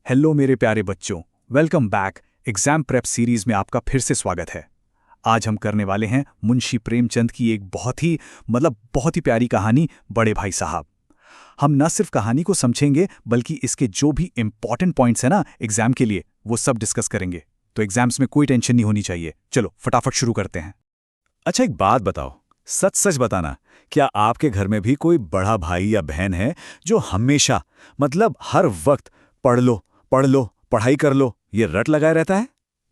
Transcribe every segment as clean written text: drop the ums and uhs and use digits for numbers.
Hello मेरे प्यारे बच्चों, welcome back. Exam prep series में आपका फिर से स्वागत है। आज हम करने वाले हैं मुंशी प्रेमचंद की एक बहुत ही प्यारी कहानी, बड़े भाई साहब। हम न सिर्फ कहानी को समझेंगे बल्कि इसके जो भी इंपॉर्टेंट पॉइंट्स हैं ना एग्जाम के लिए, वो सब डिस्कस करेंगे। तो एग्जाम्स में कोई टेंशन नहीं होनी चाहिए। चलो फटाफट शुरू करते हैं। अच्छा, एक बात बताओ, सच सच बताना, क्या आपके घर में भी कोई बड़ा भाई या बहन है जो हमेशा हर वक्त पढ़ लो, पढ़ाई कर लो, ये रट लगाए रहता है?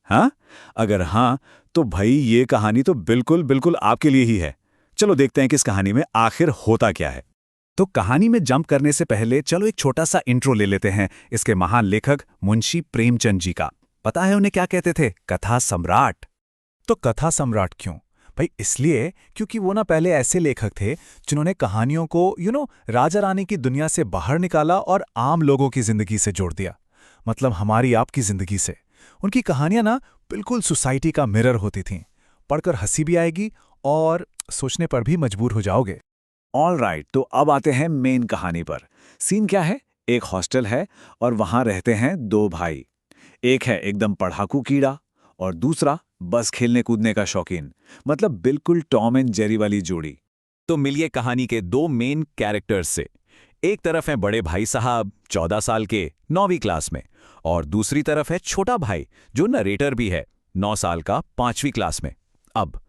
हाँ? अगर हाँ, तो भाई ये कहानी तो बिल्कुल बिल्कुल आपके लिए ही है। चलो देखते हैं कि इस कहानी में आखिर होता क्या है। तो कहानी में जंप करने से पहले चलो एक छोटा सा इंट्रो ले लेते हैं इसके महान लेखक मुंशी प्रेमचंद जी का। पता है उन्हें क्या कहते थे? कथा सम्राट। तो कथा सम्राट क्यों भाई? इसलिए क्योंकि वो ना पहले ऐसे लेखक थे जिन्होंने कहानियों को राजा रानी की दुनिया से बाहर निकाला और आम लोगों की जिंदगी से जोड़ दिया। हमारी आपकी जिंदगी से। उनकी कहानियां ना बिल्कुल सोसाइटी का मिरर होती थीं। पढ़कर हंसी भी आएगी और सोचने पर भी मजबूर हो जाओगे। ऑलराइट, तो अब आते हैं मेन कहानी पर। सीन क्या है? एक हॉस्टल है और वहां रहते हैं दो भाई। एक है एकदम पढ़ाकू कीड़ा और दूसरा बस खेलने कूदने का शौकीन। बिल्कुल टॉम एंड जेरी वाली जोड़ी। तो मिलिए कहानी के दो मेन कैरेक्टर्स से। एक तरफ है बड़े भाई साहब, 14 साल के, 9वीं क्लास में, और दूसरी तरफ है छोटा भाई जो नरेटर भी है, 9 साल का, 5वीं क्लास में। अब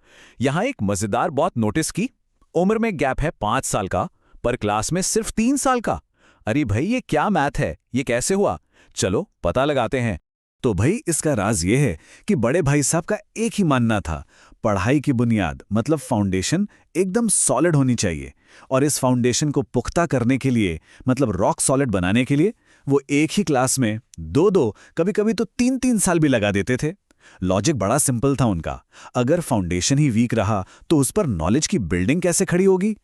यहां एक मजेदार बात नोटिस की। उम्र में गैप है 5 साल का, पर क्लास में सिर्फ 3 साल का। अरे भाई, ये क्या मैथ है? ये कैसे हुआ? चलो पता लगाते हैं। तो भाई इसका राज ये है कि बड़े भाई साहब का एक ही मानना था, पढ़ाई की बुनियाद फाउंडेशन एकदम सॉलिड होनी चाहिए। और इस फाउंडेशन को पुख्ता करने के लिए, रॉक सॉलिड बनाने के लिए, वो एक ही क्लास में 2-2, कभी-कभी तो 3-3 साल भी लगा देते थे। लॉजिक बड़ा सिंपल था उनका। अगर फाउंडेशन ही वीक रहा तो उस पर नॉलेज की बिल्डिंग कैसे खड़ी होगी?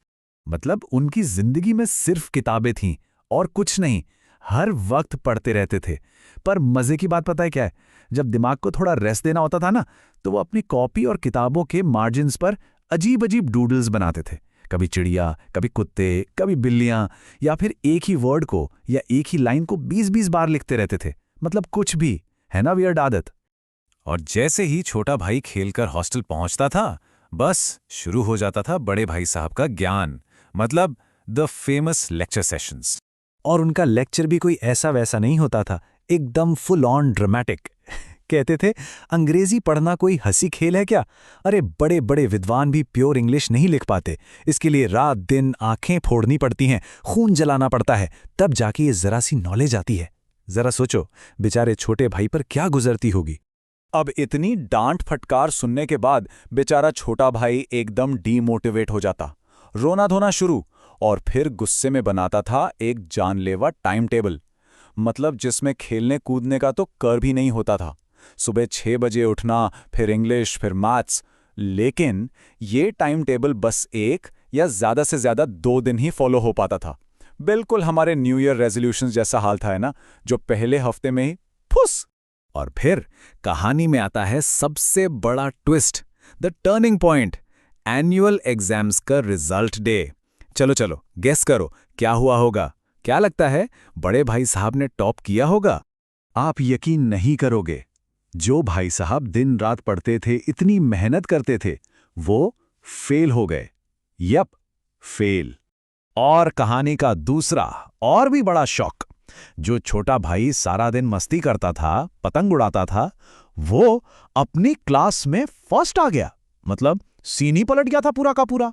उनकी जिंदगी में सिर्फ किताबें थीं और कुछ नहीं। हर वक्त पढ़ते रहते थे। पर मजे की बात पता है क्या है? जब दिमाग को थोड़ा रेस्ट देना होता था ना, तो वो अपनी कॉपी और किताबों के मार्जिन्स पर अजीब अजीब डूडल्स बनाते थे। कभी चिड़िया, कभी कुत्ते, कभी बिल्लियां, या फिर एक ही वर्ड को या एक ही लाइन को 20-20 बार लिखते रहते थे। कुछ भी, है ना वियर्ड आदत। और जैसे ही छोटा भाई खेलकर हॉस्टल पहुंचता था, बस शुरू हो जाता था बड़े भाई साहब का ज्ञान, द फेमस लेक्चर सेशंस। और उनका लेक्चर भी कोई ऐसा वैसा नहीं होता था, एकदम फुल ऑन ड्रामेटिक। कहते थे, अंग्रेजी पढ़ना कोई हंसी खेल है क्या? अरे बड़े बड़े विद्वान भी प्योर इंग्लिश नहीं लिख पाते। इसके लिए रात दिन आंखें फोड़नी पड़ती हैं, खून जलाना पड़ता है, तब जाके ये जरा सी नॉलेज आती है। जरा सोचो, बेचारे छोटे भाई पर क्या गुजरती होगी। अब इतनी डांट फटकार सुनने के बाद बेचारा छोटा भाई एकदम डीमोटिवेट हो जाता, रोना धोना शुरू, और फिर गुस्से में बनाता था एक जानलेवा टाइम टेबल। जिसमें खेलने कूदने का तो कर भी नहीं होता था। सुबह 6 बजे उठना, फिर इंग्लिश, फिर मैथ्स। लेकिन ये टाइम टेबल बस 1 या ज्यादा से ज्यादा 2 दिन ही फॉलो हो पाता था। बिल्कुल हमारे न्यू ईयर रेजोल्यूशन जैसा हाल था, है ना, जो पहले हफ्ते में ही फुस। और फिर कहानी में आता है सबसे बड़ा twist, the turning point, annual exams का रिजल्ट डे। चलो चलो गेस करो क्या हुआ होगा? क्या लगता है, बड़े भाई साहब ने टॉप किया होगा? आप यकीन नहीं करोगे, जो भाई साहब दिन रात पढ़ते थे, इतनी मेहनत करते थे, वो फेल हो गए। Yup, fail. और कहानी का दूसरा और भी बड़ा शॉक, जो छोटा भाई सारा दिन मस्ती करता था, पतंग उड़ाता था, वो अपनी क्लास में फर्स्ट आ गया। सीन ही पलट गया था पूरा का पूरा।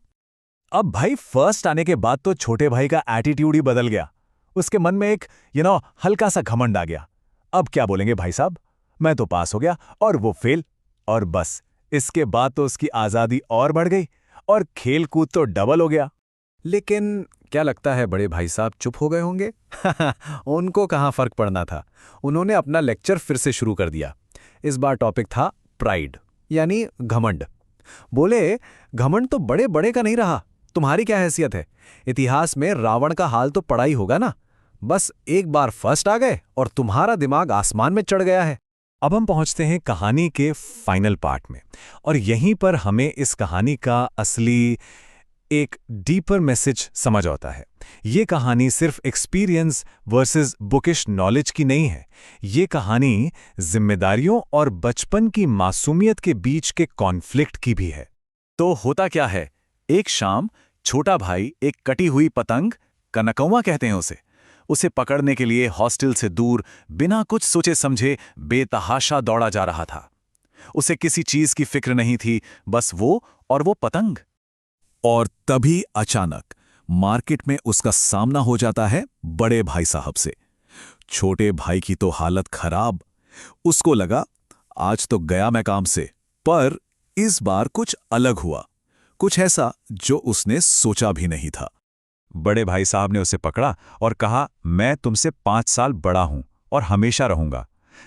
अब भाई फर्स्ट आने के बाद तो छोटे भाई का एटीट्यूड ही बदल गया। उसके मन में एक हल्का सा घमंड आ गया। अब क्या बोलेंगे भाई साहब, मैं तो पास हो गया और वो फेल। और बस इसके बाद तो उसकी आजादी और बढ़ गई और खेल कूद तो डबल हो गया। लेकिन क्या लगता है बड़े भाई साहब चुप हो गए होंगे? उनको कहां फर्क पड़ना था। उन्होंने अपना लेक्चर फिर से शुरू कर दिया। इस बार टॉपिक था प्राइड, यानी घमंड। बोले, घमंड तो बड़े बड़े का नहीं रहा, तुम्हारी क्या हैसियत है? इतिहास में रावण का हाल तो पढ़ा ही होगा ना। बस एक बार फर्स्ट आ गए और तुम्हारा दिमाग आसमान में चढ़ गया है। अब हम पहुंचते हैं कहानी के फाइनल पार्ट में, और यहीं पर हमें इस कहानी का असली एक डीपर मैसेज समझ आता है। ये कहानी सिर्फ एक्सपीरियंस वर्सेस बुकिश नॉलेज की नहीं है। ये कहानी जिम्मेदारियों और बचपन की मासूमियत के बीच के कॉन्फ्लिक्ट की भी है। तो होता क्या है, एक शाम छोटा भाई एक कटी हुई पतंग, कनकौवा कहते हैं उसे पकड़ने के लिए हॉस्टल से दूर बिना कुछ सोचे समझे बेतहाशा दौड़ा जा रहा था। उसे किसी चीज की फिक्र नहीं थी, बस वो और वो पतंग। और तभी अचानक मार्केट में उसका सामना हो जाता है बड़े भाई साहब से। छोटे भाई की तो हालत खराब। उसको लगा आज तो गया मैं काम से, पर इस बार कुछ अलग हुआ, कुछ ऐसा जो उसने सोचा भी नहीं था। बड़े भाई साहब ने उसे पकड़ा और कहा, मैं तुमसे 5 साल बड़ा हूं और हमेशा रहूंगा।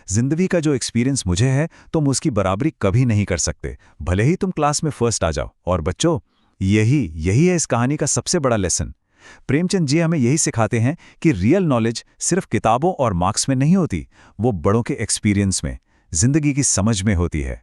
जिंदगी का जो एक्सपीरियंस मुझे है तुम उसकी बराबरी कभी नहीं कर सकते, भले ही तुम क्लास में फर्स्ट आ जाओ। और बच्चों, यही है इस कहानी का सबसे बड़ा लेसन। प्रेमचंद जी हमें यही सिखाते हैं कि रियल नॉलेज सिर्फ किताबों और मार्क्स में नहीं होती, वो बड़ों के एक्सपीरियंस में, जिंदगी की समझ में होती है।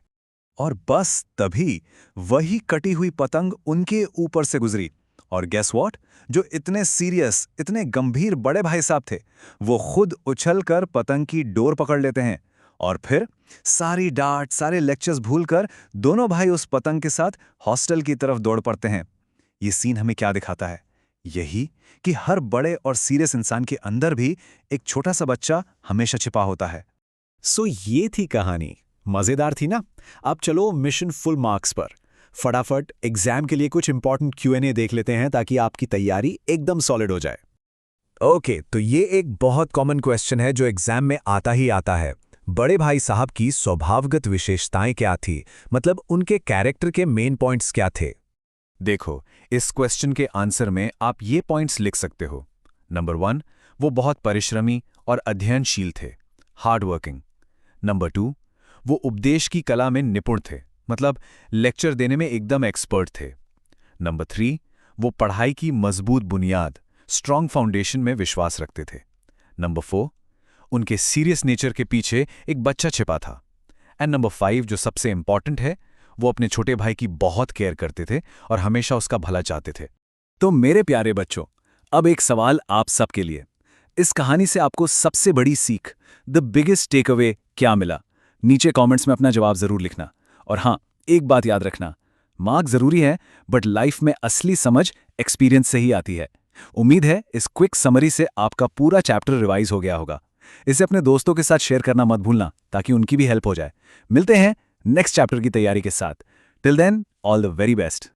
और बस तभी वही कटी हुई पतंग उनके ऊपर से गुजरी। और गेस व्हाट, जो इतने सीरियस, इतने गंभीर बड़े भाई साहब थे, वो खुद उछलकर पतंग की डोर पकड़ लेते हैं। और फिर सारी डांट, सारे लेक्चर्स भूलकर दोनों भाई उस पतंग के साथ हॉस्टल की तरफ दौड़ पड़ते हैं। ये सीन हमें क्या दिखाता है? यही कि हर बड़े और सीरियस इंसान के अंदर भी एक छोटा सा बच्चा हमेशा छिपा होता है। सो ये थी कहानी। मजेदार थी ना? अब चलो मिशन फुल मार्क्स पर। फटाफट एग्जाम के लिए कुछ इंपॉर्टेंट Q&A देख लेते हैं ताकि आपकी तैयारी एकदम सॉलिड हो जाए। ओके, तो ये एक बहुत कॉमन क्वेश्चन है जो एग्जाम में आता ही आता है। बड़े भाई साहब की स्वभावगत विशेषताएं क्या थी? मतलब उनके कैरेक्टर के मेन पॉइंट्स क्या थे? देखो, इस क्वेश्चन के आंसर में आप ये पॉइंट्स लिख सकते हो। नंबर 1, वो बहुत परिश्रमी और अध्ययनशील थे, हार्ड वर्किंग। नंबर 2, वो उपदेश की कला में निपुण थे, मतलब लेक्चर देने में एकदम एक्सपर्ट थे। नंबर 3, वो पढ़ाई की मजबूत बुनियाद, स्ट्रॉन्ग फाउंडेशन में विश्वास रखते थे। नंबर 4, उनके सीरियस नेचर के पीछे एक बच्चा छिपा था। एंड नंबर 5, जो सबसे इंपॉर्टेंट है, वो अपने छोटे भाई की बहुत केयर करते थे और हमेशा उसका भला चाहते थे। तो मेरे प्यारे बच्चों, अब एक सवाल आप सबके लिए। इस कहानी से आपको सबसे बड़ी सीख, द बिगेस्ट टेक अवे क्या मिला? नीचे कमेंट्स में अपना जवाब जरूर लिखना। और हाँ, एक बात याद रखना, मार्क जरूरी है, बट लाइफ में असली समझ एक्सपीरियंस से ही आती है। उम्मीद है इस क्विक समरी से आपका पूरा चैप्टर रिवाइज हो गया होगा। इसे अपने दोस्तों के साथ शेयर करना मत भूलना ताकि उनकी भी हेल्प हो जाए। मिलते हैं नेक्स्ट चैप्टर की तैयारी के साथ। Till then, all the very best.